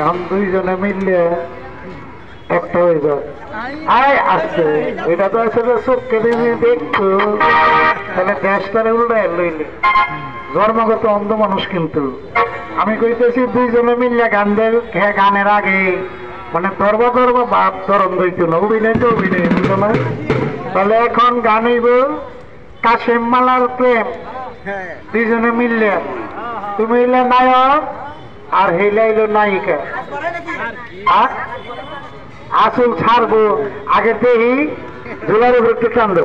এখন দুইজনে মিললে একটা হইব আয় আসছে এটা তো আসলে চোখকে দিবি দেখতো তাহলে দেশটারে উল্টায় লইলে জন্মগত অন্ধ মানুষ কিন্তু আমি কইতেছি দুইজনে মিললে গান দেয় গানের আগে মানে ধর্বা বাপ ধরন দইতো না অভিনয় তো অভিনয় বুঝতো না তাহলে এখন গান হইব কাশেম মালার প্রেম দুইজনে মিললে তুমি হইলে নায়ক আর হেইলে হইল নায়িকা আসল ছাড়বো আগে দেখি জোলার উপর একটু টানলো